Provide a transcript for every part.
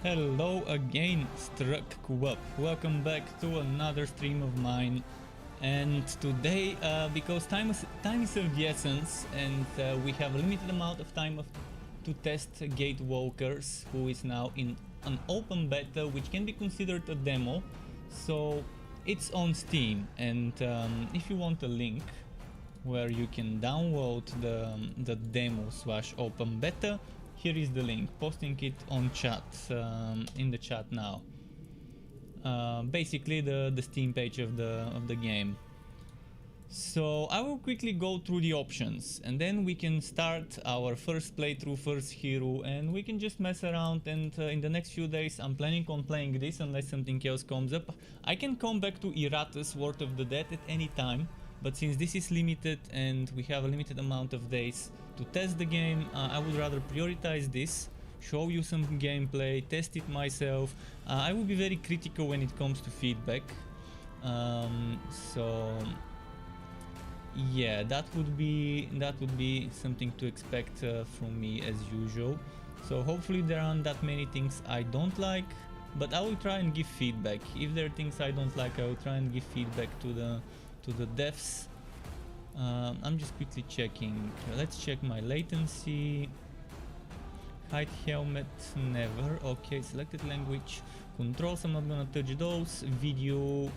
Hello again, Struck Co-op. Welcome back to another stream of mine. And today, because time is of the essence, and we have a limited amount of time to test Gatewalkers, who is now in an open beta, which can be considered a demo. So it's on Steam, and if you want a link where you can download the demo/open beta, here is the link, posting it on chat, in the chat now. Basically the Steam page of the game. So I will quickly go through the options, and then we can start our first playthrough, first hero, and we can just mess around. And in the next few days I'm planning on playing this unless something else comes up. I can come back to Iratus, Word of the Dead, at any time, but since this is limited and we have a limited amount of days to test the game, I would rather prioritize this, show you some gameplay, test it myself. I will be very critical when it comes to feedback. So yeah, that would be something to expect from me as usual. So hopefully there aren't that many things I don't like, but I will try and give feedback. If there are things I don't like, I will try and give feedback to the devs. I'm just quickly checking. Let's check my latency. Height, helmet, never. Okay, selected language, controls, I'm not gonna touch those. Video.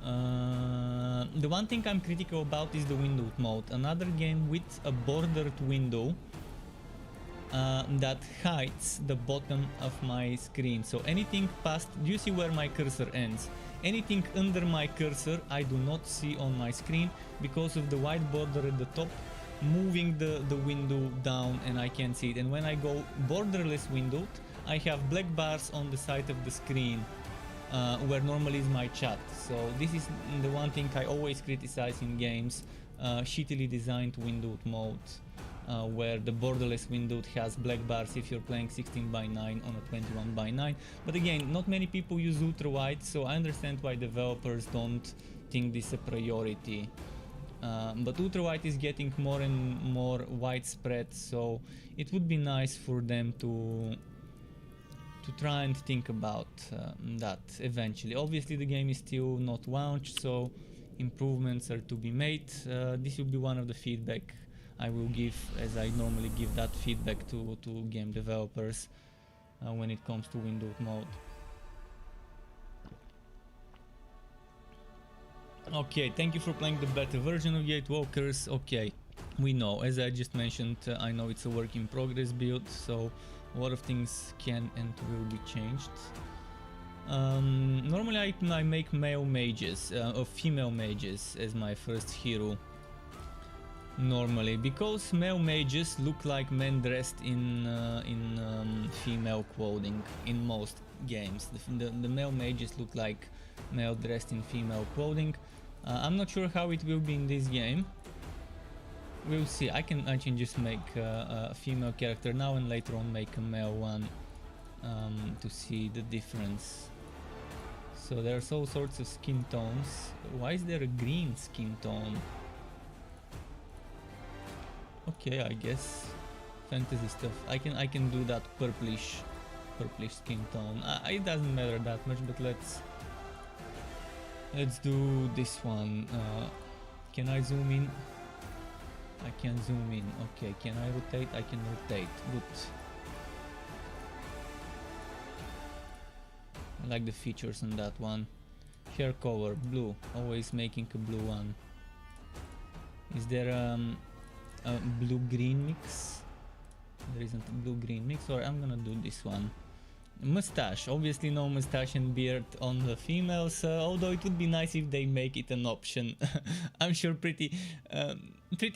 The one thing I'm critical about is the windowed mode. Another game with a bordered window that hides the bottom of my screen. So anything past, do you see where my cursor ends? Anything under my cursor I do not see on my screen because of the white border at the top, moving the window down, and I can't see it. And when I go borderless windowed, I have black bars on the side of the screen where normally is my chat. So this is the one thing I always criticize in games, shittily designed windowed mode, where the borderless window has black bars if you're playing 16:9 on a 21:9. But again, not many people use ultra wide, so I understand why developers don't think this a priority. But ultra wide is getting more and more widespread, so it would be nice for them to try and think about that eventually. Obviously the game is still not launched, so improvements are to be made. This will be one of the feedback I will give, as I normally give that feedback to game developers when it comes to windowed mode. Okay, thank you for playing the beta version of Gatewalkers. Okay, we know, as I just mentioned, I know it's a work in progress build, so a lot of things can and will be changed. Normally I make male mages, or female mages as my first hero. Normally, because male mages look like men dressed in female clothing in most games. The male mages look like male dressed in female clothing. I'm not sure how it will be in this game. We'll see. I can just make a female character now and later on make a male one to see the difference. So there's all sorts of skin tones. Why is there a green skin tone? Okay, I guess fantasy stuff. I can do that purplish skin tone. It doesn't matter that much, but let's do this one. Can I zoom in? I can zoom in. Okay, can I rotate? I can rotate. Good. I like the features on that one. Hair color blue. Always making a blue one. Is there a blue-green mix? There isn't a blue-green mix, or I'm gonna do this one. Mustache, obviously no mustache and beard on the females, although it would be nice if they make it an option. I'm sure pretty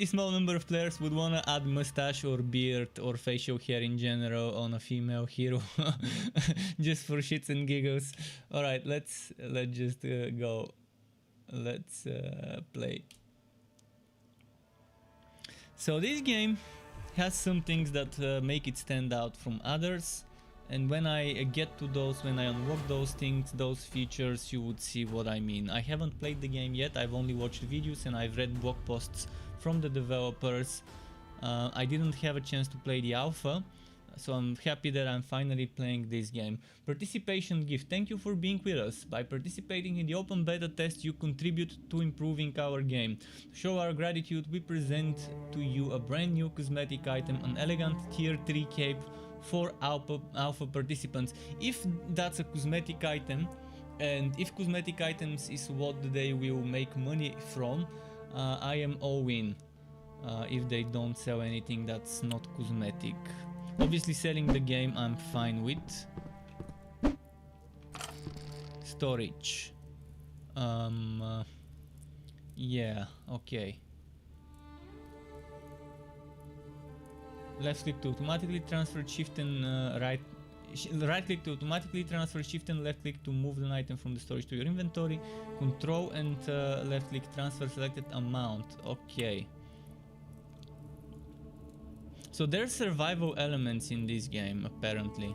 small number of players would wanna add mustache or beard or facial hair in general on a female hero, just for shits and giggles. Alright, let's just go. Let's play. So this game has some things that make it stand out from others, and when I get to those, when I unlock those things, those features, you would see what I mean. I haven't played the game yet, I've only watched videos and I've read blog posts from the developers. I didn't have a chance to play the alpha, So I'm happy that I'm finally playing this game. Participation gift. Thank you for being with us. By participating in the open beta test, you contribute to improving our game. To show our gratitude, we present to you a brand new cosmetic item, an elegant tier 3 cape for alpha participants. If that's a cosmetic item, and if cosmetic items is what they will make money from, I am all in. If they don't sell anything that's not cosmetic. Obviously selling the game I'm fine with. Storage. Yeah, okay. Left click to automatically transfer, shift and right click to automatically transfer, shift and left click to move an item from the storage to your inventory. Control and left click transfer selected amount. Okay. So there's survival elements in this game, apparently.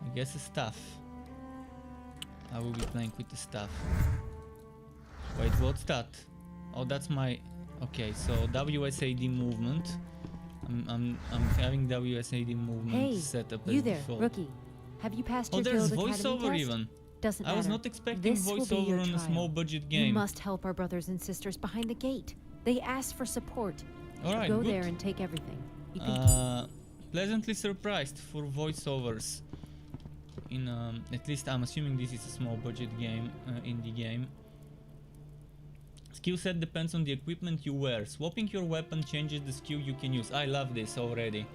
I guess the staff. I will be playing with the staff. Wait, what's that? Oh, that's my... Okay, so WSAD movement. I'm having WSAD movement set up as you there, default. rookie. Have you passed Oh, your there's Guild Academy voiceover test? even. Doesn't I was matter. not expecting This will be voiceover your on a trial. small budget You game. must help our brothers and sisters behind the gate. They asked for support. Alright, Go good. there and take everything. You can Pleasantly surprised for voiceovers. In at least I'm assuming this is a small budget game, indie game. Skill set depends on the equipment you wear. Swapping your weapon changes the skill you can use. I love this already.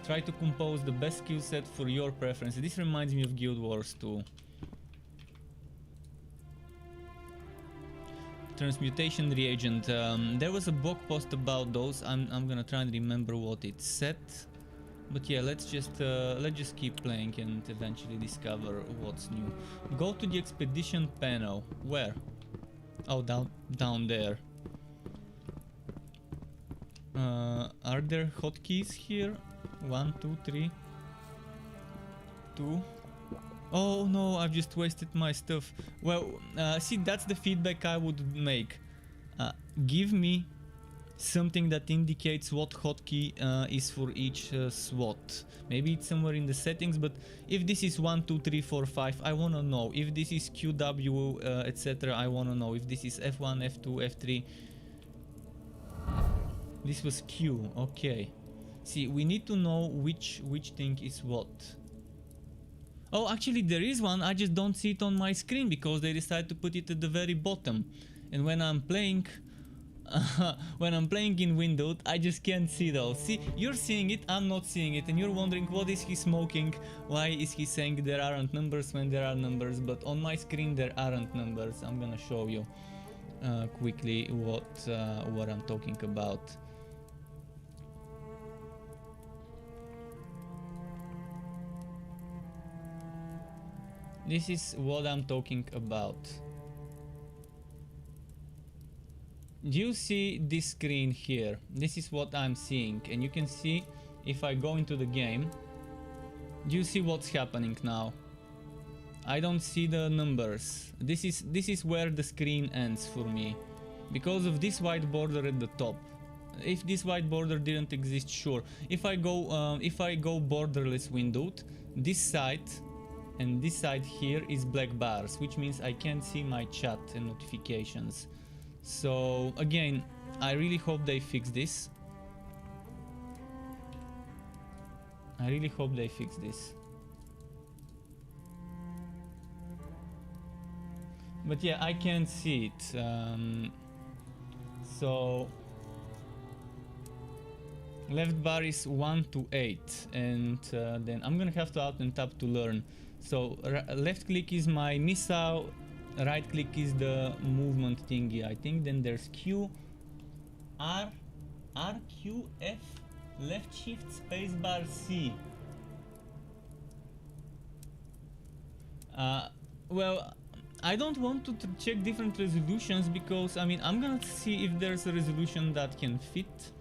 Try to compose the best skill set for your preference. This reminds me of Guild Wars 2. Transmutation reagent. There was a blog post about those. I'm gonna try and remember what it said. But yeah, let's just keep playing and eventually discover what's new. Go to the expedition panel. Where? Oh, down there. Are there hotkeys here? 1, 2, 3. 2. Oh no, I've just wasted my stuff. Well, see, that's the feedback I would make. Give me something that indicates what hotkey is for each SWAT. Maybe it's somewhere in the settings, but if this is 1, 2, 3, 4, 5, I wanna know. If this is QW, etc., I wanna know. If this is F1, F2, F3. This was Q, okay. See, we need to know which thing is what. Oh, actually there is one, I just don't see it on my screen because they decided to put it at the very bottom. And when I'm playing in Windows, I just can't see those. See, you're seeing it, I'm not seeing it, and you're wondering what is he smoking? Why is he saying there aren't numbers when there are numbers? But on my screen there aren't numbers. I'm gonna show you quickly what I'm talking about. This is what I'm talking about. Do you see this screen here? This is what I'm seeing, and you can see if I go into the game. Do you see what's happening now? I don't see the numbers. This is where the screen ends for me because of this white border at the top. If this white border didn't exist, sure. If I go borderless windowed, this side and this side here is black bars, which means I can't see my chat and notifications. So again, I really hope they fix this. I really hope they fix this. But yeah, I can't see it. So left bar is 1 to 8, and then I'm gonna have to alt and tab to learn. So left click is my missile, right click is the movement thingy, I think. Then there's Q, R, Q, F, left shift, spacebar, C. Well, I don't want to check different resolutions because, I mean, I'm gonna see if there's a resolution that can fit.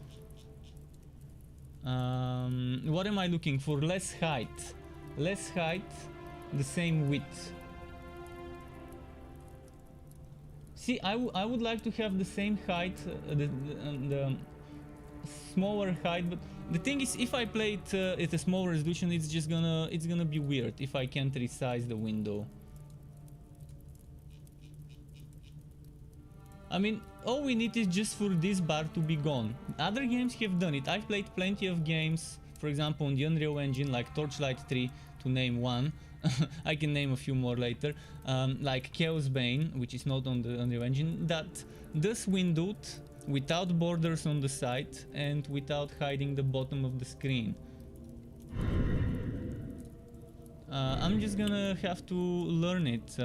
What am I looking for? Less height. Less height, the same width. See, I would like to have the same height, the smaller height, but the thing is, if I play it at a smaller resolution, it's gonna be weird if I can't resize the window. I mean, all we need is just for this bar to be gone. Other games have done it. I've played plenty of games, for example, on the Unreal Engine, like Torchlight 3, to name one. I can name a few more later. Like Chaos Bane, which is not on the Unreal Engine, that does windowed without borders on the side and without hiding the bottom of the screen. I'm just gonna have to learn it.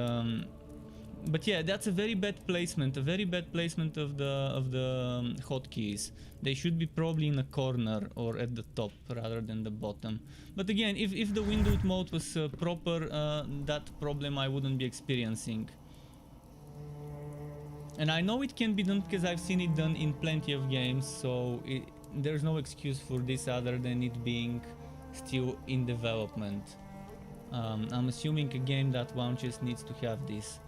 But yeah, that's a very bad placement, of the hotkeys. They should be probably in a corner or at the top rather than the bottom. But again, if the windowed mode was proper, that problem I wouldn't be experiencing. And I know it can be done because I've seen it done in plenty of games, so there's no excuse for this other than it being still in development. I'm assuming a game that launches needs to have this.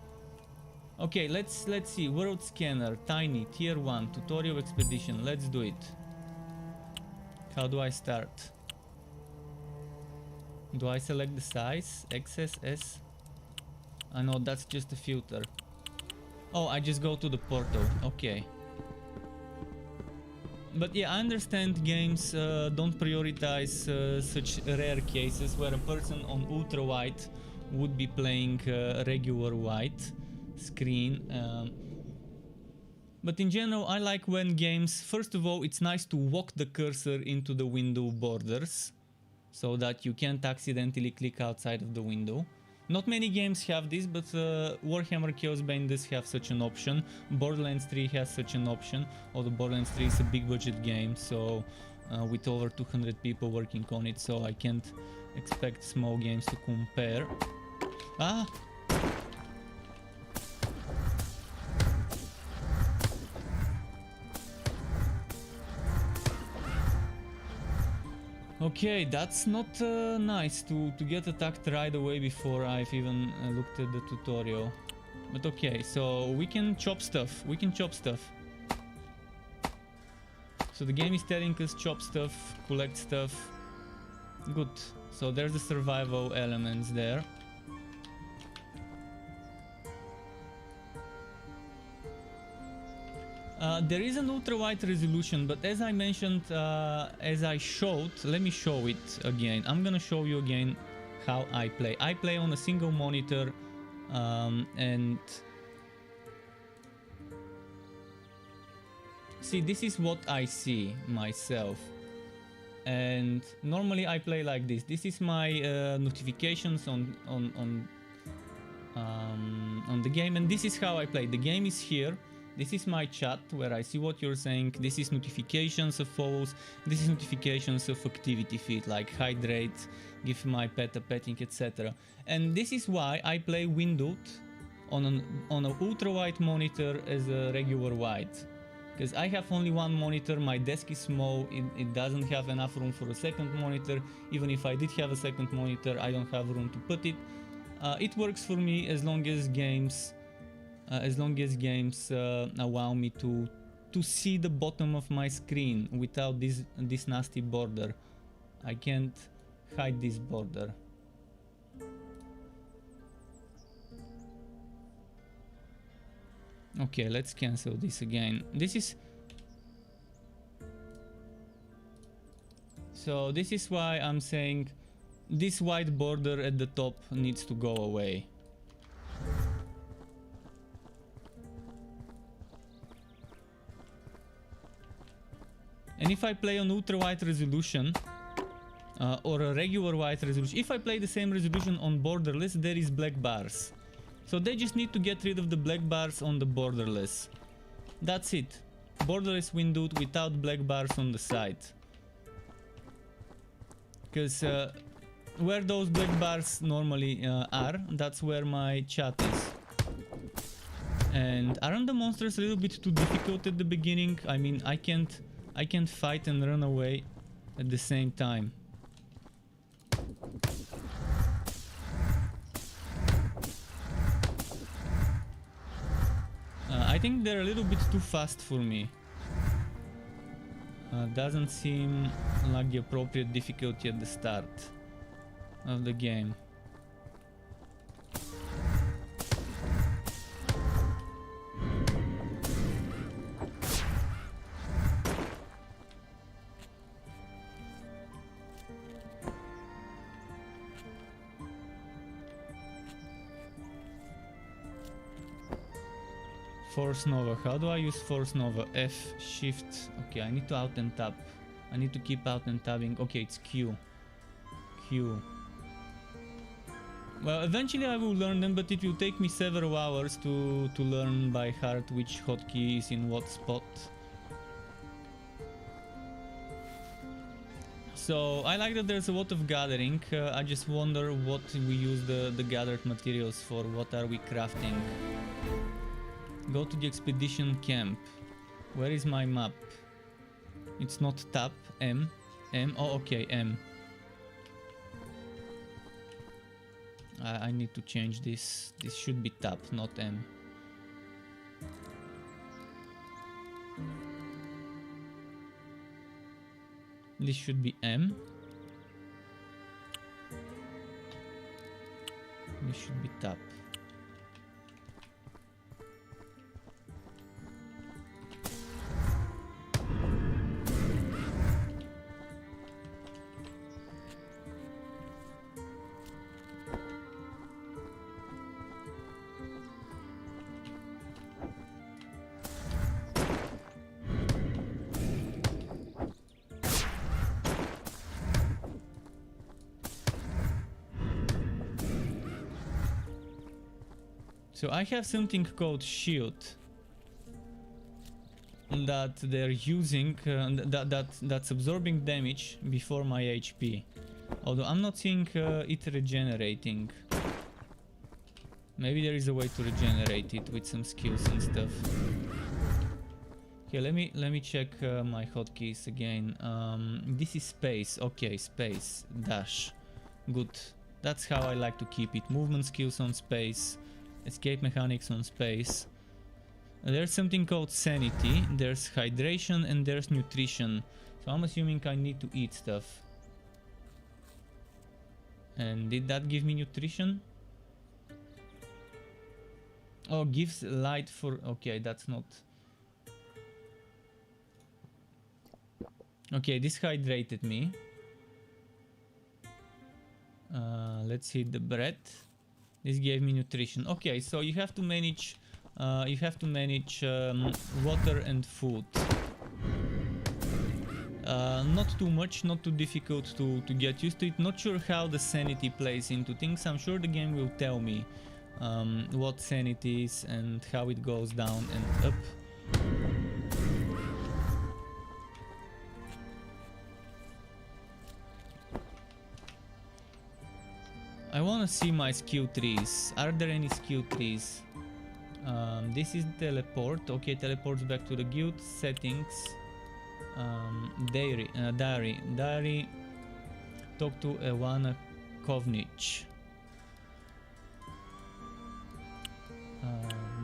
Okay, let's see. World Scanner, Tiny, Tier 1, Tutorial Expedition. Let's do it. How do I start? Do I select the size? XS, S? I know that's just a filter. Oh, I just go to the portal. Okay. But yeah, I understand games don't prioritize such rare cases where a person on ultra wide would be playing regular wide screen. But in general, I like when games, first of all, it's nice to walk the cursor into the window borders so that you can't accidentally click outside of the window. Not many games have this, but Warhammer Chaos Bane does have such an option. Borderlands 3 has such an option, although Borderlands 3 is a big budget game, so with over 200 people working on it, so I can't expect small games to compare. Ah! Okay, that's not nice to get attacked right away before I've even looked at the tutorial. But okay, so we can chop stuff. So the game is telling us chop stuff, collect stuff. Good. So there's the survival elements there. There is an ultra-wide resolution, but as I mentioned, as I showed, let me show it again. I'm gonna show you again how I play. I play on a single monitor, and see, this is what I see myself. And normally I play like this. This is my notifications on the game, and this is how I play. The game is here. This is my chat where I see what you're saying. This is notifications of follows. This is notifications of activity feed like hydrate, give my pet a petting, etc. And this is why I play windowed on an ultra wide monitor as a regular wide. Because I have only one monitor, my desk is small, it doesn't have enough room for a second monitor. Even if I did have a second monitor, I don't have room to put it. It works for me as long as games allow me to see the bottom of my screen without this nasty border. I can't hide this border. Okay, let's cancel this again. This is why I'm saying this white border at the top needs to go away. And if I play on ultra wide resolution or a regular wide resolution, if I play the same resolution on borderless, there is black bars. So they just need to get rid of the black bars on the borderless. That's it. Borderless windowed without black bars on the side. Because where those black bars normally are, that's where my chat is. And aren't the monsters a little bit too difficult at the beginning? I mean, I can't fight and run away at the same time. I think they're a little bit too fast for me. Doesn't seem like the appropriate difficulty at the start of the game. Force Nova. How do I use Force Nova? F, Shift. Okay, I need to out and tab. I need to keep out and tabbing. Okay, it's Q. Q. Well, eventually I will learn them, but it will take me several hours to learn by heart which hotkey is in what spot. So I like that there's a lot of gathering. I just wonder what we use the gathered materials for. What are we crafting? Go to the expedition camp. Where is my map? It's not tab. M. M. Oh, okay. M. I need to change this. This should be tab, not M. This should be M. This should be tab. So I have something called shield that they're using, that's absorbing damage before my HP. Although I'm not seeing it regenerating. Maybe there is a way to regenerate it with some skills and stuff. Okay, let me check my hotkeys again. This is space. Okay, space dash. Good. That's how I like to keep it. Movement skills on space. Escape mechanics on space. There's something called sanity, there's hydration, and there's nutrition. So I'm assuming I need to eat stuff. And did that give me nutrition? Oh, gives light for... Okay, that's not... Okay, this hydrated me. Let's see the bread. This gave me nutrition. Okay, so you have to manage water and food. Not too much, not too difficult to get used to it. Not sure how the sanity plays into things. I'm sure the game will tell me what sanity is and how it goes down and up. I want to see my skill trees. Are there any skill trees? This is teleport. Okay, teleports back to the guild. Settings. Diary. Talk to Ewana Kovnich.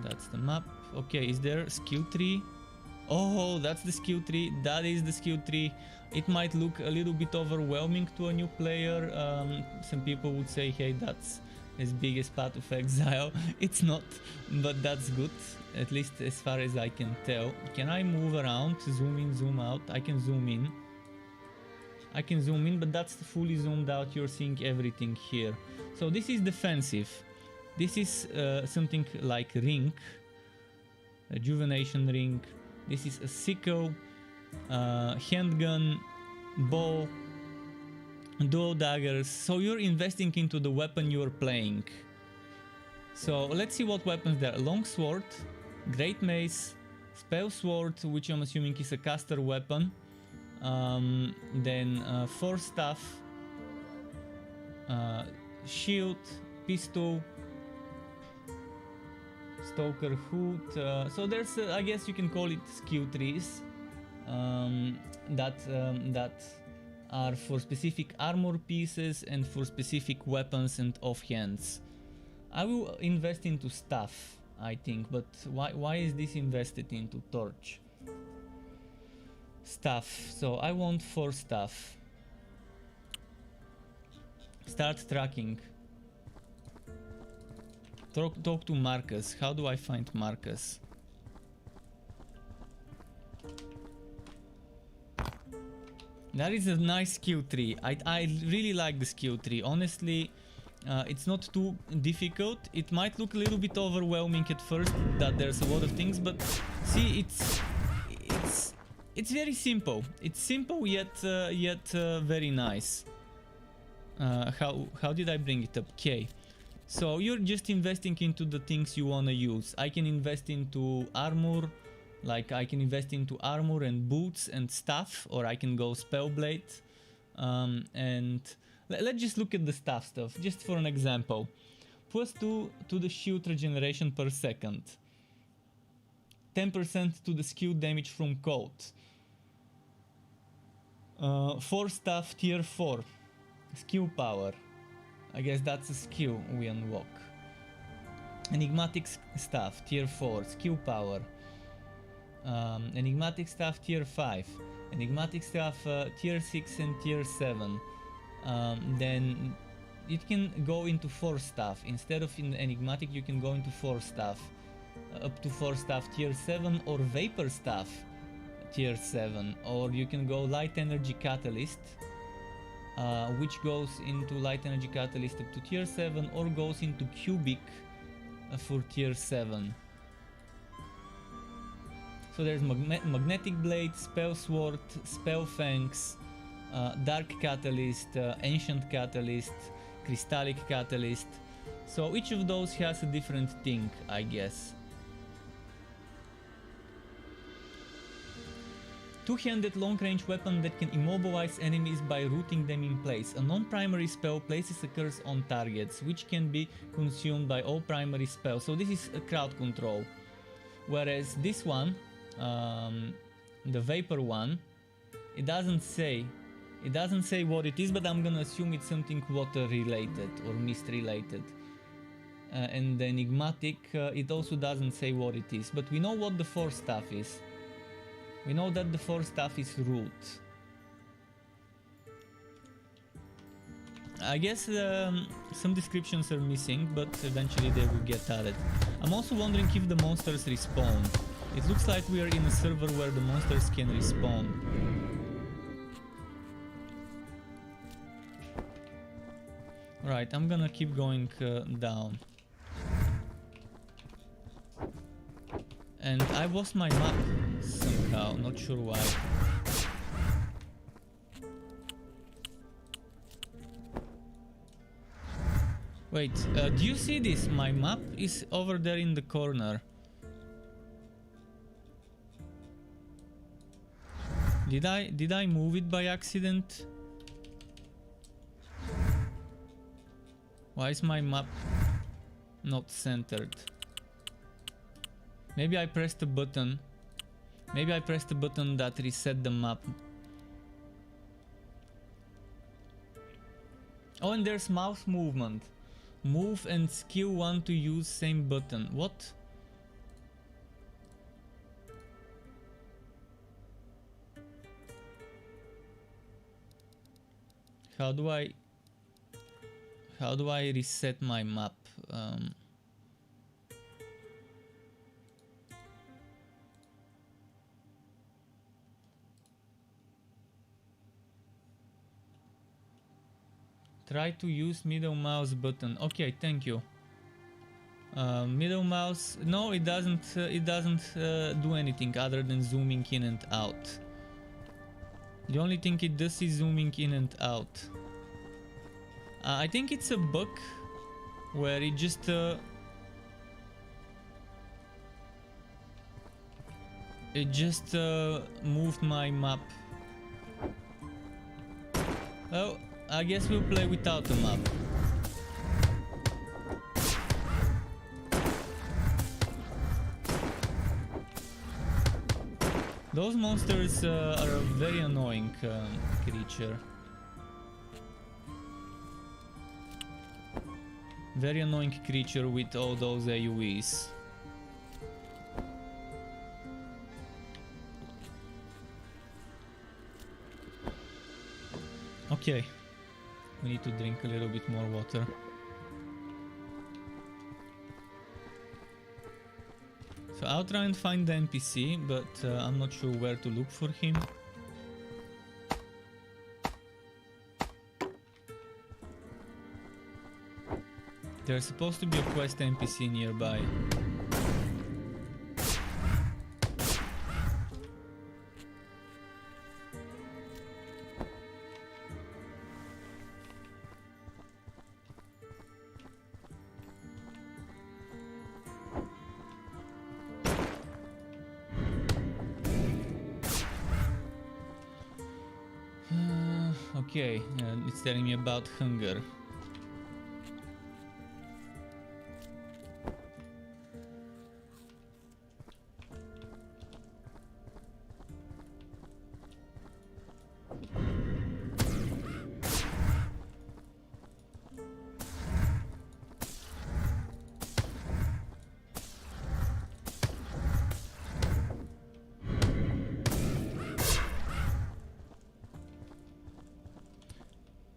That's the map. Okay, is there a skill tree? Oh, that's the skill tree. That is the skill tree. It might look a little bit overwhelming to a new player. Some people would say, hey, that's as big as Path of Exile. It's not, but that's good, at least as far as I can tell. Can I move around, zoom in, zoom out? I can zoom in. I can zoom in, but that's fully zoomed out. You're seeing everything here. So this is defensive. This is something like ring, a rejuvenation ring. This is a sickle, handgun, bow, dual daggers. So you're investing into the weapon you're playing. So let's see what weapons there are. Longsword, great mace, spell sword, which I'm assuming is a caster weapon. Then force staff, shield, pistol, Stoker hood. So there's, I guess you can call it skill trees that are for specific armor pieces and for specific weapons and offhands. I will invest into stuff. I think, but why is this invested into torch? Stuff. So I want 4 stuff. Start tracking. Talk to Marcus. How do I find Marcus? That is a nice skill tree. I really like the skill tree. Honestly, it's not too difficult. It might look a little bit overwhelming at first that there's a lot of things, but see, it's very simple. It's simple yet very nice. How did I bring it up? Okay. So you're just investing into the things you wanna use. I can invest into armor. Like I can invest into armor and boots and stuff, or I can go spellblade. And let's just look at the stuff, just for an example. +2 to the shield regeneration per second. 10% to the skill damage from cold. 4 stuff tier 4. Skill power. I guess that's a skill we unlock. Enigmatic stuff tier 4. Skill power. Enigmatic stuff tier 5, enigmatic stuff tier 6 and tier 7. Then it can go into 4 stuff. Instead of in enigmatic, you can go into 4 stuff, up to 4 stuff tier 7, or vapor stuff tier 7, or you can go light energy catalyst, which goes into light energy catalyst up to tier 7, or goes into cubic for tier 7. So there's magnetic blade, spell sword, spell fangs, dark catalyst, ancient catalyst, crystallic catalyst. So each of those has a different thing, I guess. Two-handed long-range weapon that can immobilize enemies by rooting them in place. A non-primary spell places a curse on targets, which can be consumed by all primary spells. So this is a crowd control. Whereas this one, the vapor one, it doesn't say what it is, but I'm gonna assume it's something water related or mist related. And the enigmatic, it also doesn't say what it is, but we know what the 4 stuff is. We know that the 4 stuff is root. I guess some descriptions are missing, but eventually they will get added. I'm also wondering if the monsters respawn. It looks like we are in a server where the monsters can respawn. Right, I'm gonna keep going down. And I lost my map somehow, not sure why. Wait, do you see this? My map is over there in the corner. Did I move it by accident? Why is my map not centered? Maybe I pressed a button. Maybe I pressed a button that reset the map. Oh, and there's mouse movement. Move and skill 1 to use same button. What? How do I reset my map? Try to use middle mouse button. Okay, thank you. Middle mouse. No, it doesn't. It doesn't do anything other than zooming in and out. The only thing it does is zooming in and out. I think it's a bug where it just moved my map. Oh, I guess we'll play without a map. Those monsters are a very annoying creature. Very annoying creature with all those AoEs. Okay, we need to drink a little bit more water. So I'll try and find the NPC, but I'm not sure where to look for him. There's supposed to be a quest NPC nearby. Okay, it's telling me about hunger.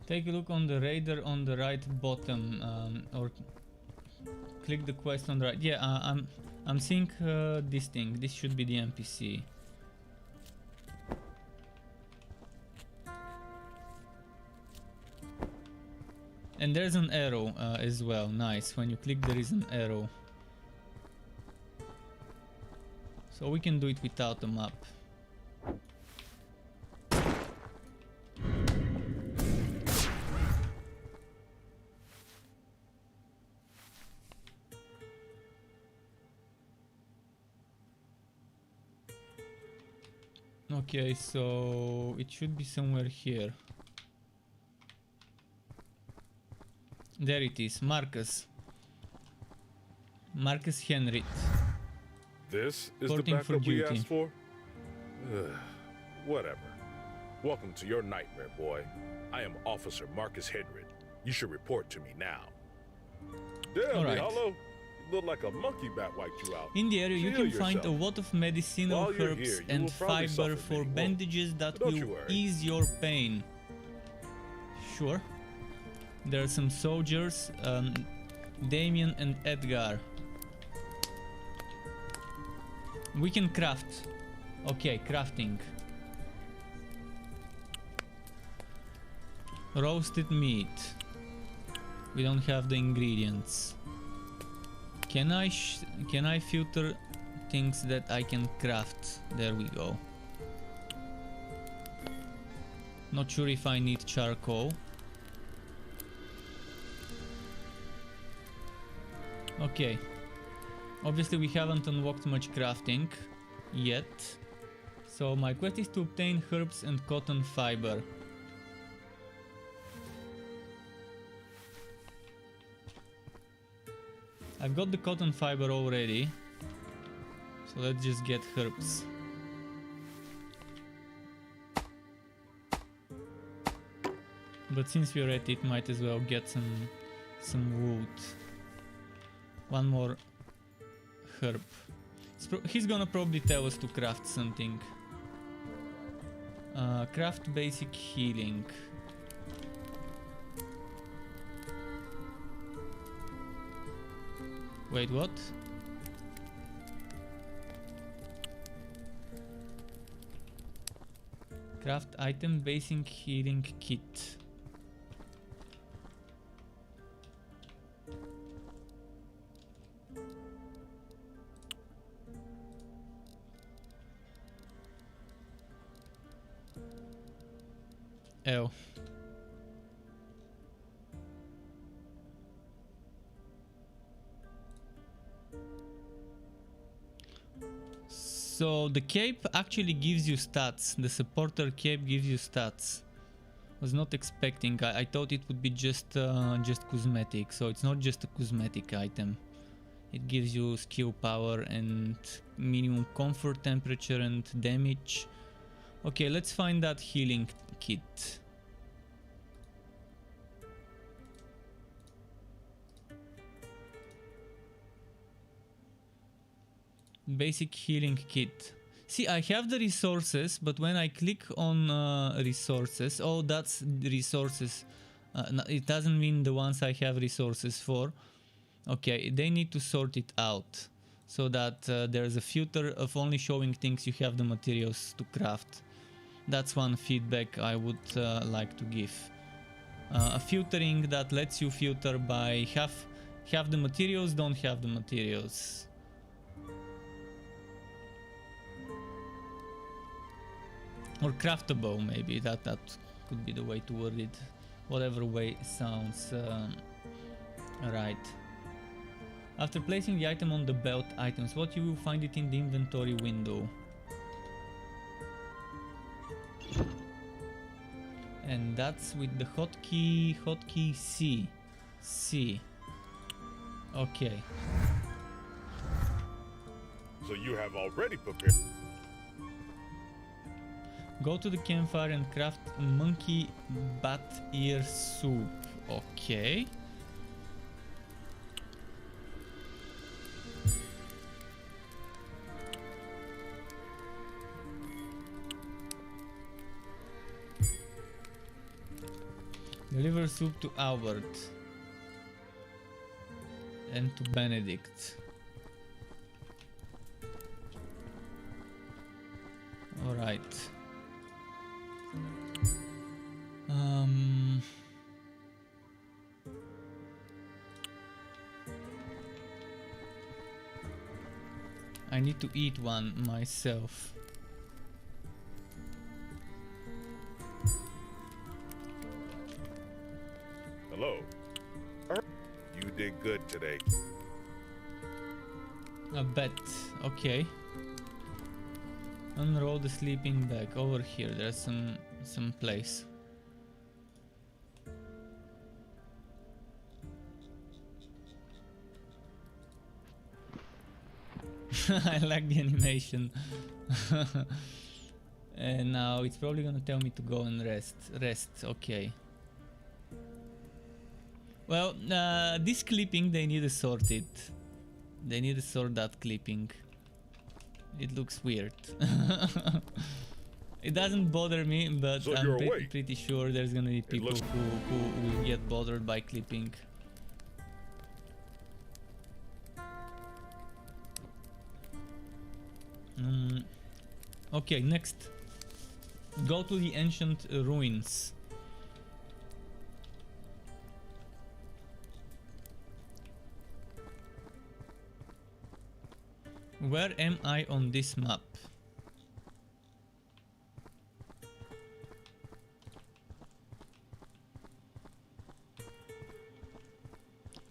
Take a look on the radar on the right bottom, or click the quest on the right. Yeah, I'm seeing this thing. This should be the NPC. And there's an arrow as well. Nice. When you click, there is an arrow. So we can do it without a map. Okay, so it should be somewhere here. There it is, Marcus. Marcus Henrit. This is the Reporting for backup we duty. asked for? Whatever. Welcome to your nightmare, boy. I am Officer Marcus Henrit. You should report to me now. Damn, Alright. hello. You look like a monkey bat wiped you out. In the area you Heal can find a yourself. lot of medicinal While you're herbs here, you and will probably fiber suffer for many wounds. bandages that Don't you will worry. ease your pain. Sure. There are some soldiers, Damien and Edgar. We can craft. Okay, crafting. Roasted meat. We don't have the ingredients. Can I filter things that I can craft? There we go. Not sure if I need charcoal. Okay. Obviously we haven't unlocked much crafting yet. So my quest is to obtain herbs and cotton fiber. I've got the cotton fiber already. So let's just get herbs. But since we're at it, might as well get some wood. One more herb. He's gonna probably tell us to craft something. Craft basic healing. Wait, what? Craft item basic healing kit. Oh. So the cape actually gives you stats. The supporter cape gives you stats. Was not expecting. I thought it would be just cosmetic. So it's not just a cosmetic item. It gives you skill power and minimum comfort, temperature, and damage. Okay, let's find that healing kit. Basic healing kit. See, I have the resources, but when I click on resources, oh, that's the resources. It doesn't mean the ones I have resources for. Okay, they need to sort it out so that there's a filter of only showing things you have the materials to craft. That's one feedback I would like to give. A filtering that lets you filter by have the materials, don't have the materials. Or craftable, maybe that could be the way to word it. Whatever way sounds right. After placing the item on the belt items, what you will find it in the inventory window. And that's with the hotkey C. C. Okay. So you have already prepared. Go to the campfire and craft monkey bat ear soup. Okay. Deliver soup to Albert and to Benedict. All right. I need to eat one myself. Hello. You did good today. A bet. Okay. Unroll the sleeping bag. Over here, there's some place. I like the animation. And now it's probably gonna tell me to go and rest. Rest, okay. Well, this clipping, they need to sort it. They need to sort that clipping. It looks weird. It doesn't bother me, but So I'm you're pretty sure there's gonna be people who will get bothered by clipping. Okay, next. Go to the ancient ruins. Where am I on this map?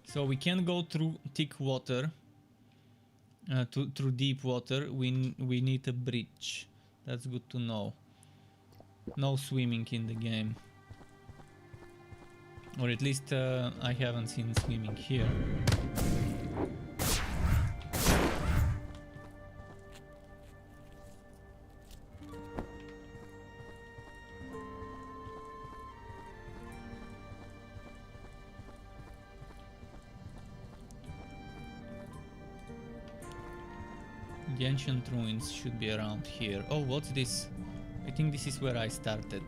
So we can go through thick water, through deep water. We need a bridge. That's good to know. No swimming in the game, or at least I haven't seen swimming here. The ancient ruins should be around here. Oh, what's this? I think this is where I started.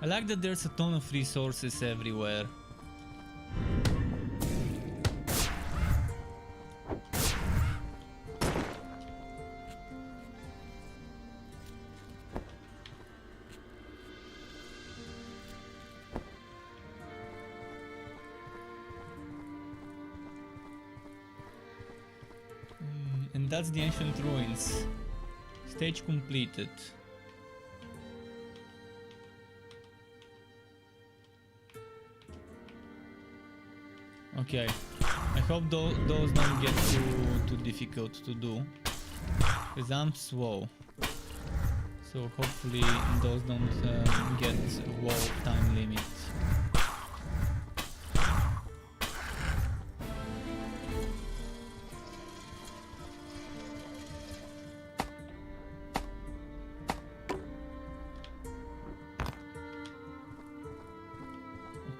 I like that there's a ton of resources everywhere. And that's the ancient ruins. Stage completed. Okay, I hope those don't get too difficult to do, because I'm slow. So hopefully those don't get a wall time limit.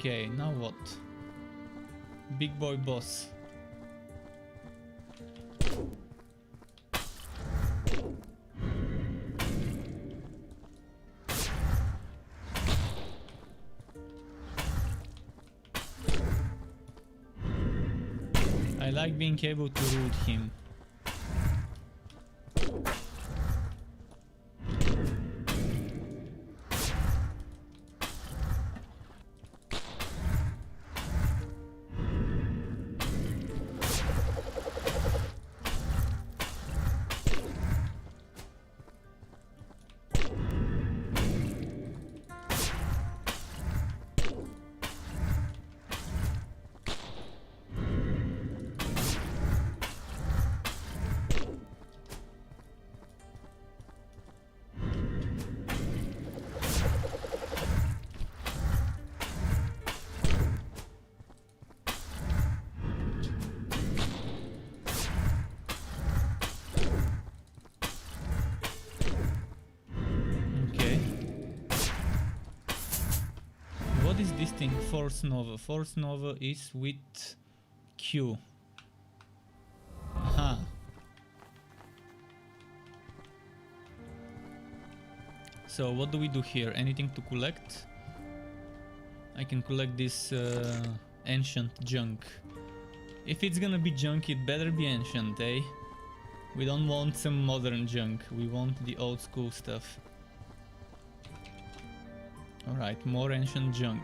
Okay, now what? Big boy boss. I like being able to root him. What is this thing? Force Nova. Force Nova is with Q. Aha. So what do we do here? Anything to collect? I can collect this ancient junk. If it's gonna be junk, it better be ancient, eh? We don't want some modern junk. We want the old school stuff. Alright, more ancient junk.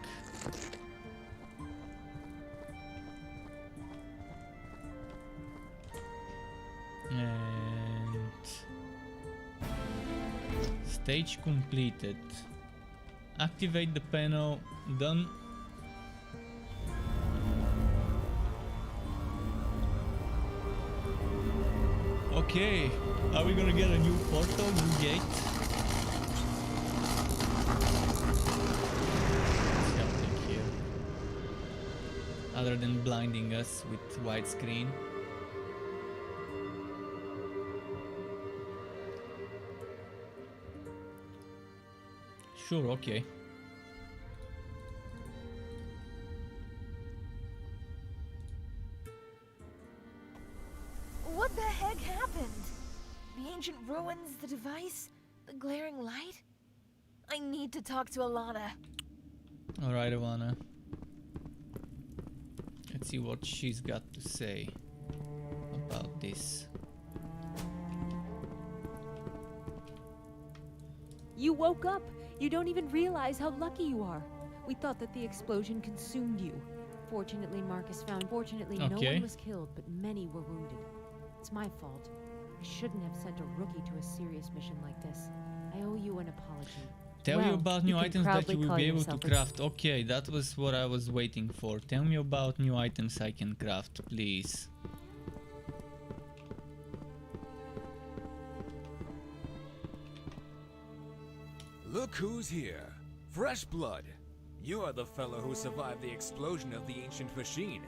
And stage completed. Activate the panel. Done. Okay, are we gonna get a new portal, new gate? Other than blinding us with widescreen. Sure, okay. What the heck happened? The ancient ruins, the device, the glaring light? I need to talk to Alana. Alright, Alana. Let's see what she's got to say about this. You woke up. You don't even realize how lucky you are. We thought that the explosion consumed you. Fortunately, Marcus found. Fortunately, no one was killed, but many were wounded. It's my fault. I shouldn't have sent a rookie to a serious mission like this. I owe you an apology. Tell you about new items that you will be able to craft. Okay, that was what I was waiting for. Tell me about new items I can craft, please. Look who's here. Fresh blood. You are the fellow who survived the explosion of the ancient machine.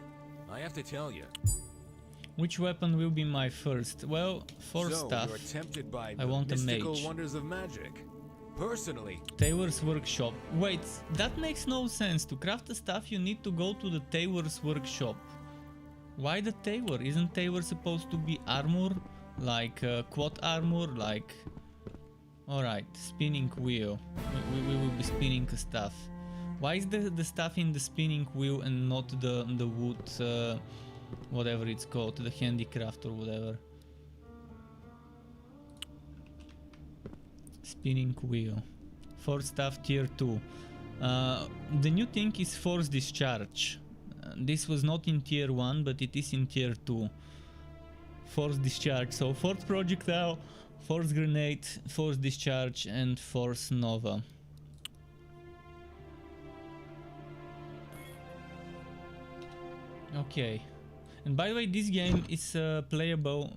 I have to tell you. Which weapon will be my first? Well, for stuff, you're tempted by I want a mystical mage. wonders of magic. Personally, Taylor's workshop. Wait, that makes no sense. To craft the stuff you need to go to the Taylor's workshop. Why the Taylor? Isn't Taylor supposed to be armor? Like quad armor? Like... Alright, spinning wheel. We will be spinning stuff. Why is the stuff in the spinning wheel and not the wood, whatever it's called, the handicraft or whatever? Spinning wheel. Force staff tier 2. The new thing is force discharge. This was not in tier 1, but it is in tier 2. Force discharge. So force projectile, force grenade, force discharge, and force nova. Okay. And by the way, this game is playable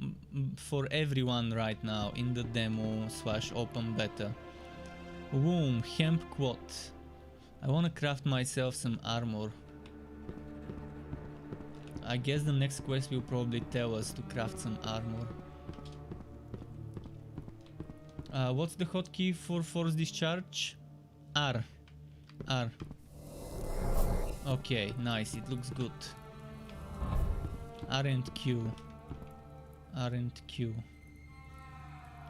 for everyone right now in the demo / open beta. Boom, hemp quad. I wanna craft myself some armor. I guess the next quest will probably tell us to craft some armor. What's the hotkey for force discharge? R. R. Okay, nice, it looks good. R and Q. R and Q.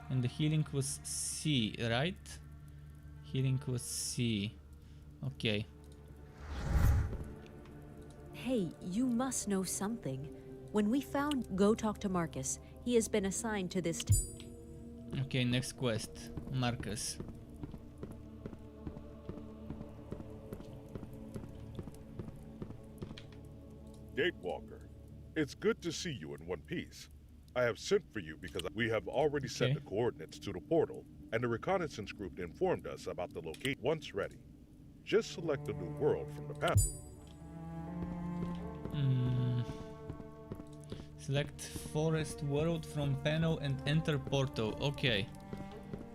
And the healing was C, right? Healing was C. Okay. Hey, you must know something. When we found... Go talk to Marcus. He has been assigned to this... Okay, next quest. Marcus. Gatewalker, it's good to see you in one piece. I have sent for you because we have already set the coordinates to the portal, and the reconnaissance group informed us about the location. Once ready, just select a new world from the panel. Select forest world from panel and enter portal. Okay.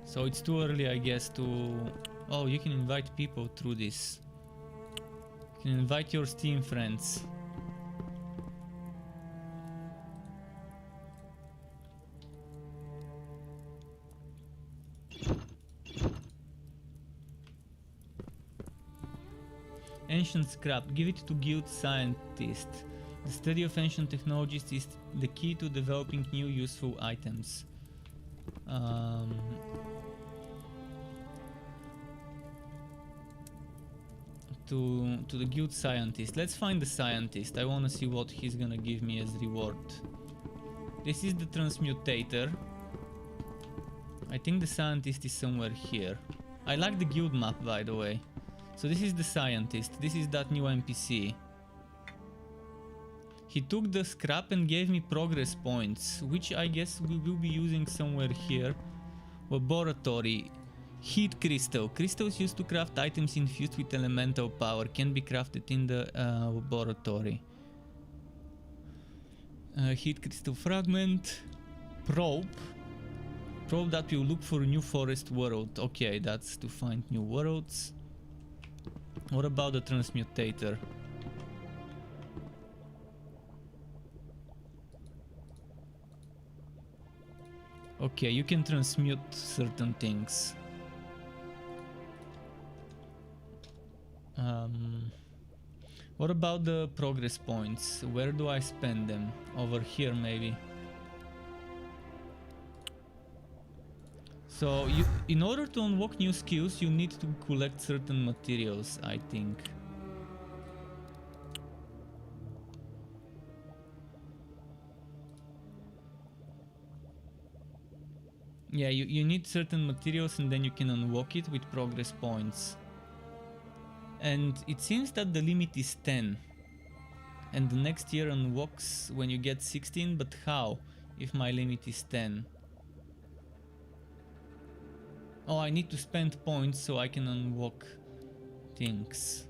So it's too early, I guess, to... Oh, you can invite people through this. You can invite your Steam friends. Ancient scrap. Give it to guild scientist. The study of ancient technologies is the key to developing new useful items. To the guild scientist. Let's find the scientist. I want to see what he's gonna give me as reward. This is the transmutator. I think the scientist is somewhere here. I like the guild map, by the way. So this is the scientist. This is that new NPC. He took the scrap and gave me progress points, which I guess we will be using somewhere here. Laboratory. Heat crystal. Crystals used to craft items infused with elemental power can be crafted in the laboratory. Heat crystal fragment. Probe. Probe that will look for a new forest world. Okay, that's to find new worlds. What about the transmutator? Okay, you can transmute certain things. What about the progress points? Where do I spend them? Over here, maybe. So, in order to unlock new skills, you need to collect certain materials, I think. Yeah, you need certain materials and then you can unlock it with progress points. And it seems that the limit is 10. And the next year unlocks when you get 16, but how if my limit is 10? Oh, I need to spend points so I can unlock things.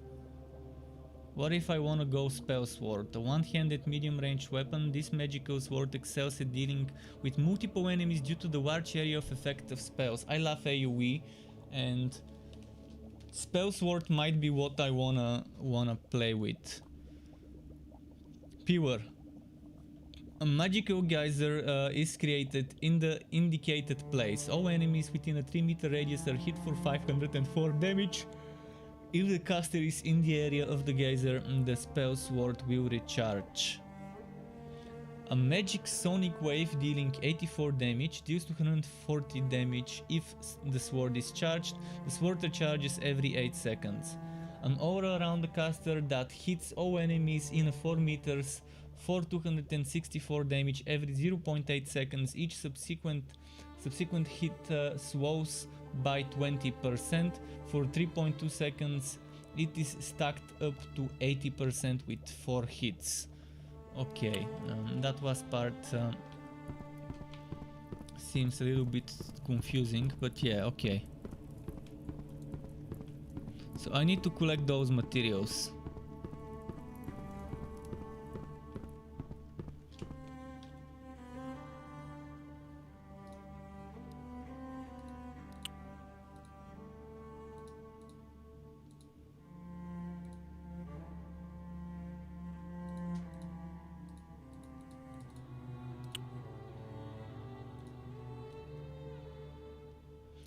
What if I want to go Spell Sword? A one-handed medium-range weapon, this magical sword excels at dealing with multiple enemies due to the large area of effect of spells. I love AoE, and Spell Sword might be what I wanna play with. Pure. A magical geyser is created in the indicated place. All enemies within a 3-meter radius are hit for 504 damage. If the caster is in the area of the geyser, the spell sword will recharge. A magic sonic wave dealing 84 damage deals 240 damage if the sword is charged. The sword recharges every 8 seconds. An aura around the caster that hits all enemies in 4 meters for 264 damage every 0.8 seconds. Each subsequent hit slows by 20% for 3.2 seconds. It is stacked up to 80% with 4 hits. Okay, that was part seems a little bit confusing, but yeah, okay. So I need to collect those materials.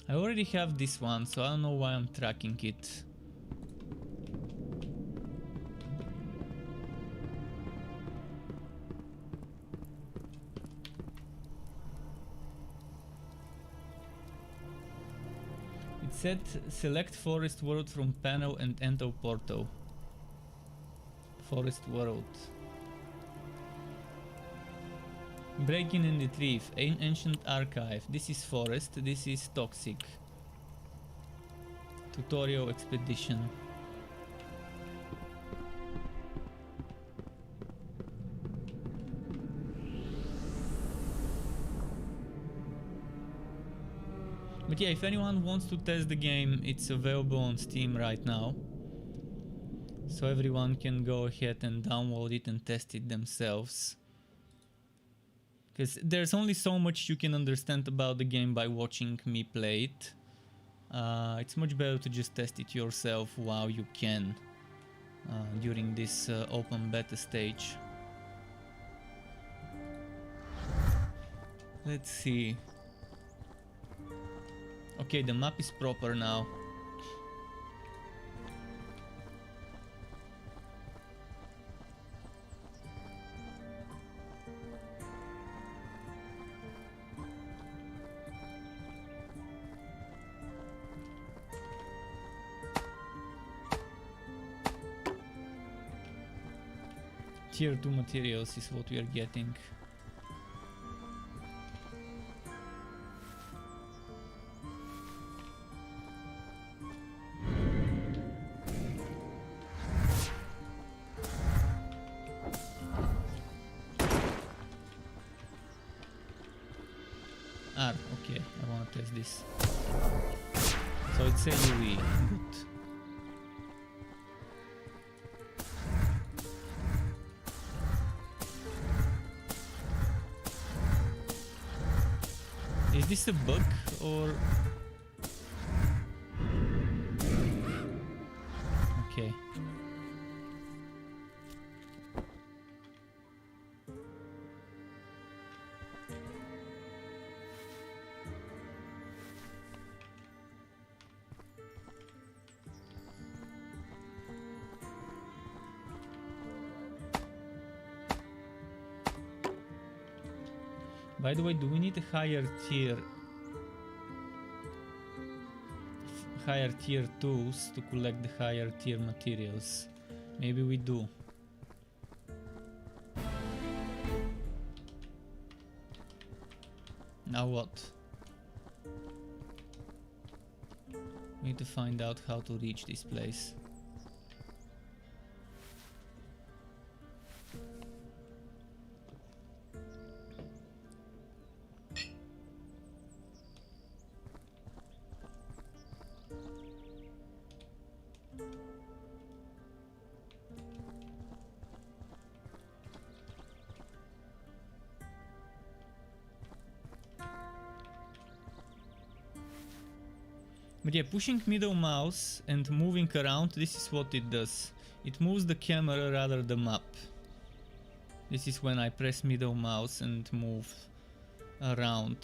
I already have this one, so I don't know why I'm tracking it. It said select forest world from panel and enter portal. Forest world. Break in and retrieve. Ancient archive. This is forest. This is toxic. Tutorial expedition. But yeah, if anyone wants to test the game, it's available on Steam right now. So everyone can go ahead and download it and test it themselves. Because there's only so much you can understand about the game by watching me play it. It's much better to just test it yourself while you can during this open beta stage. Let's see. Okay, the map is proper now. Tier 2 materials is what we are getting. Okay, I want to test this. So it's AoE. Good. Is this a bug or... Okay. By the way, do we need a higher tier tools to collect the higher tier materials? Maybe we do. Now what? We need to find out how to reach this place. But yeah, pushing middle mouse and moving around, this is what it does. It moves the camera rather the map. This is when I press middle mouse and move around.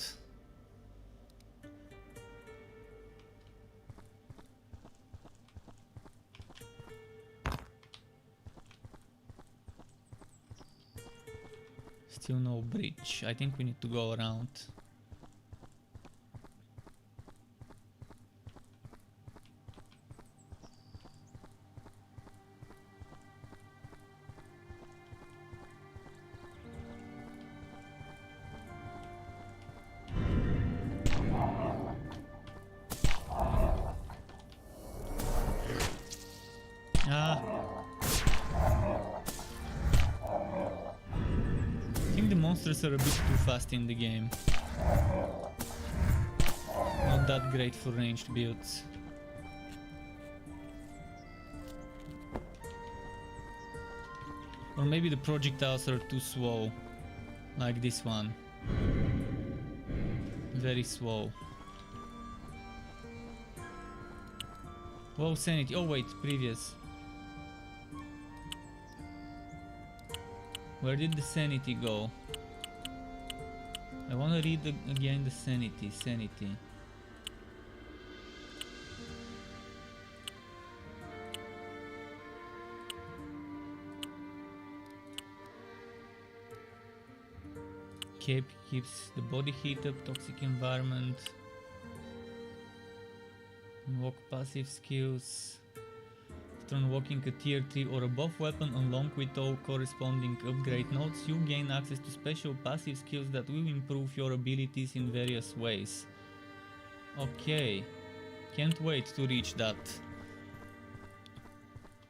Still no bridge. I think we need to go around. Monsters are a bit too fast in the game. Not that great for ranged builds. Or maybe the projectiles are too slow. Like this one. Very slow. Low sanity. Oh wait, previous. Where did the sanity go? I want to read again the sanity. Cape keeps the body heat up, toxic environment. Unlock passive skills. After unlocking a tier 3 or above weapon along with all corresponding upgrade nodes, you gain access to special passive skills that will improve your abilities in various ways. Okay, can't wait to reach that.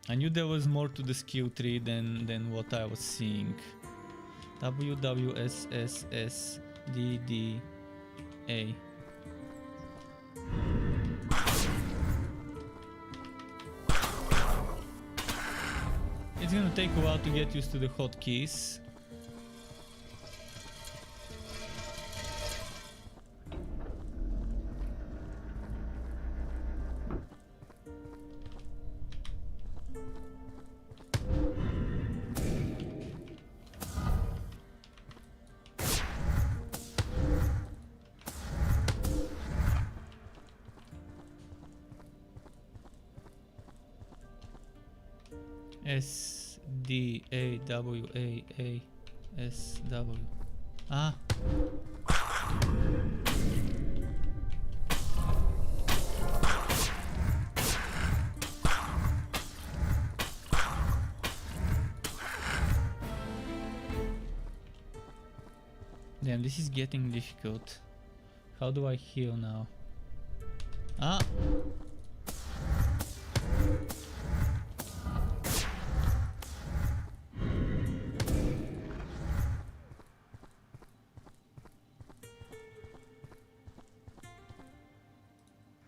I knew there was more to the skill tree than what I was seeing. WWSSSDDA. It's gonna take a while to get used to the hotkeys. SDAWAASW. Ah. Damn, this is getting difficult. How do I heal now? Ah.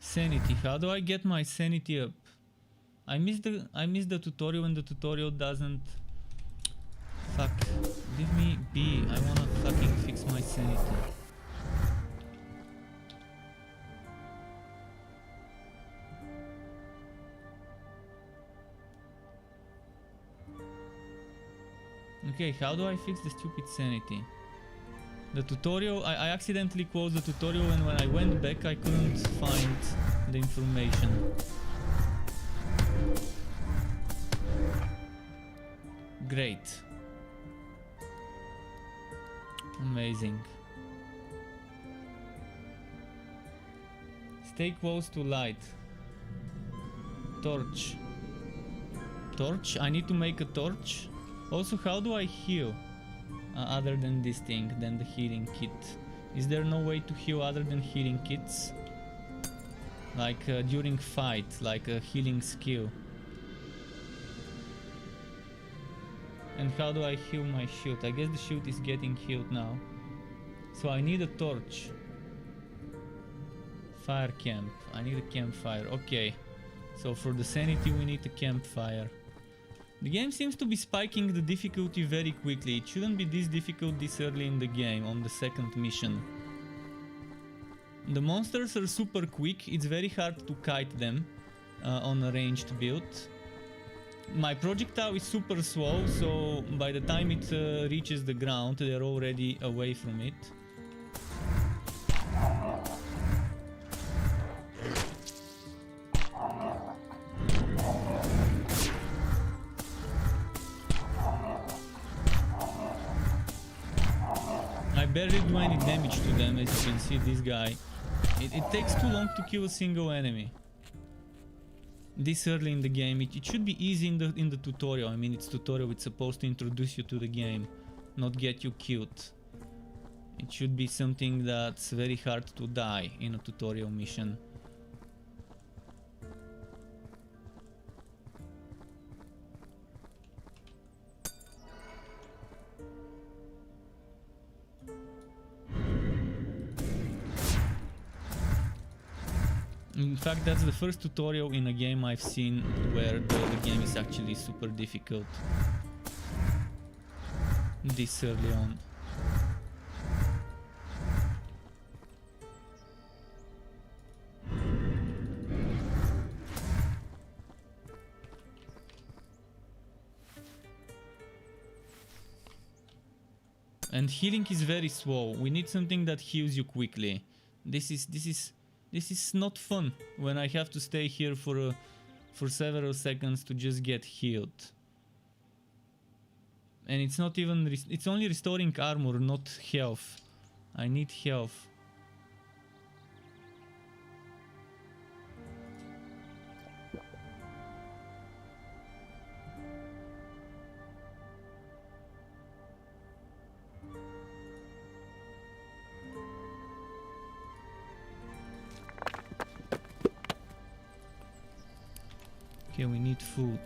Sanity. How do I get my sanity up? I missed the tutorial and the tutorial doesn't. Fuck. Leave me be. I wanna fucking fix my sanity. Okay, how do I fix the stupid sanity? The tutorial, I accidentally closed the tutorial and when I went back I couldn't find the information. Great. Amazing. Stay close to light. Torch. Torch? I need to make a torch? Also, how do I heal? Other than this thing, than the healing kit. Is there no way to heal other than healing kits? Like during fight, like a healing skill. And how do I heal my shield? I guess the shield is getting healed now. So I need a torch. Fire camp. I need a campfire. Okay. So for the sanity we need a campfire. The game seems to be spiking the difficulty very quickly. It shouldn't be this difficult this early in the game, on the second mission. The monsters are super quick, it's very hard to kite them on a ranged build. My projectile is super slow, so by the time it reaches the ground, they're already away from it. I barely do any damage to them, as you can see, this guy. It takes too long to kill a single enemy. This early in the game, it should be easy in the tutorial. I mean, it's tutorial, it's supposed to introduce you to the game, not get you killed. It should be something that's very hard to die in a tutorial mission. In fact, that's the first tutorial in a game I've seen where the game is actually super difficult this early on. And healing is very slow. We need something that heals you quickly. This is not fun when I have to stay here for several seconds to just get healed. And it's not even it's only restoring armor, not health. I need health. Okay, we need food.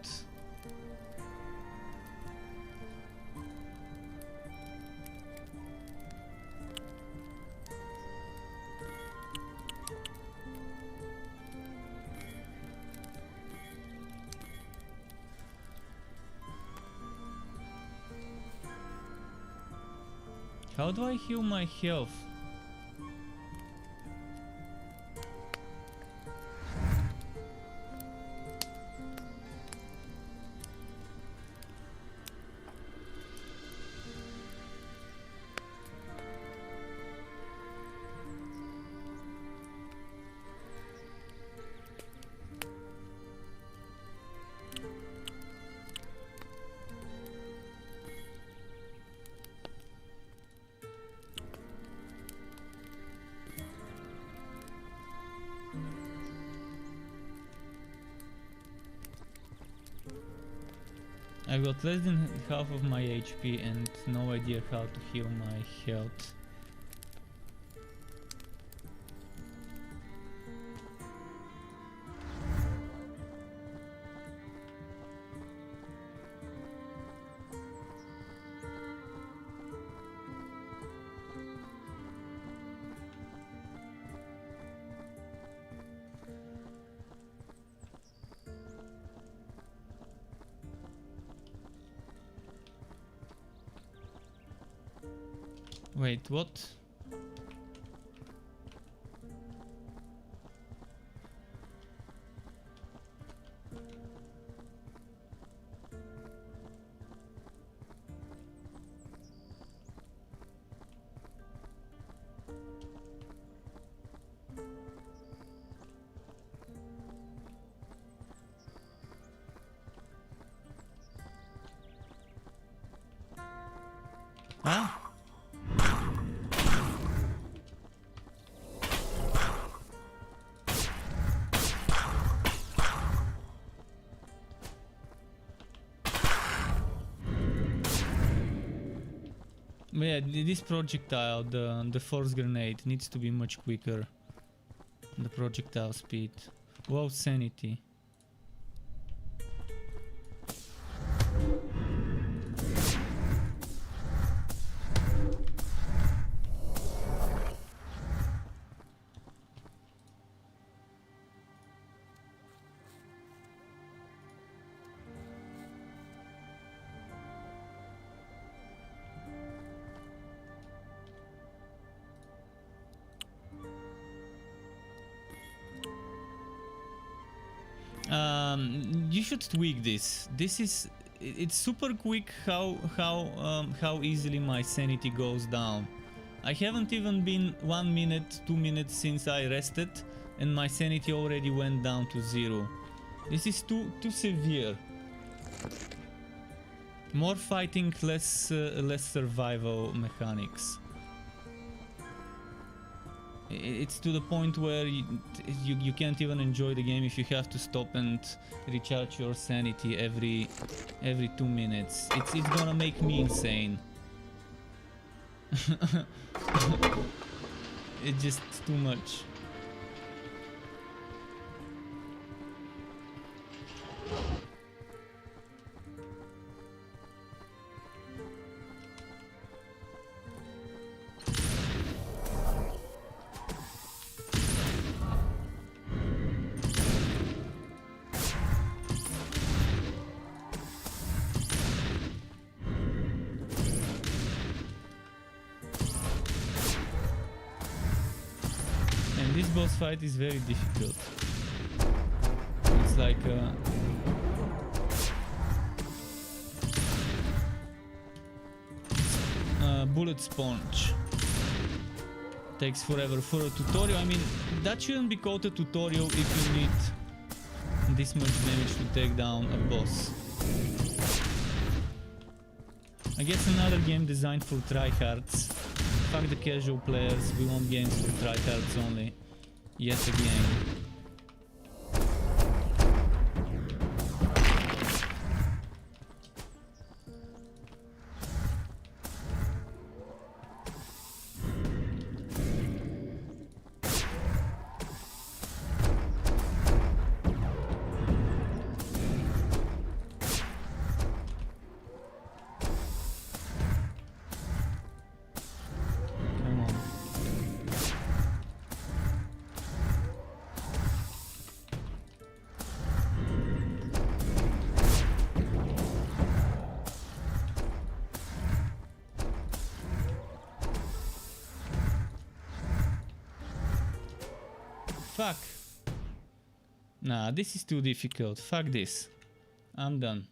How do I heal my health? I got less than half of my HP and no idea how to heal my health. Wait, what? Huh? Yeah, this projectile, the force grenade, needs to be much quicker. The projectile speed. Wow, sanity. You should tweak this. It's super quick how easily my sanity goes down. I haven't even been 1 minute, 2 minutes since I rested, and my sanity already went down to 0. This is too severe. More fighting, less survival mechanics. It's to the point where you can't even enjoy the game if you have to stop and recharge your sanity every 2 minutes. It's gonna make me insane. It's just too much. This boss fight is very difficult. It's like a bullet sponge. Takes forever for a tutorial. I mean, that shouldn't be called a tutorial if you need this much damage to take down a boss. I guess another game designed for tryhards. Fuck the casual players, we want games for tryhards only. Yet again. Fuck. Nah, this is too difficult. Fuck this. I'm done.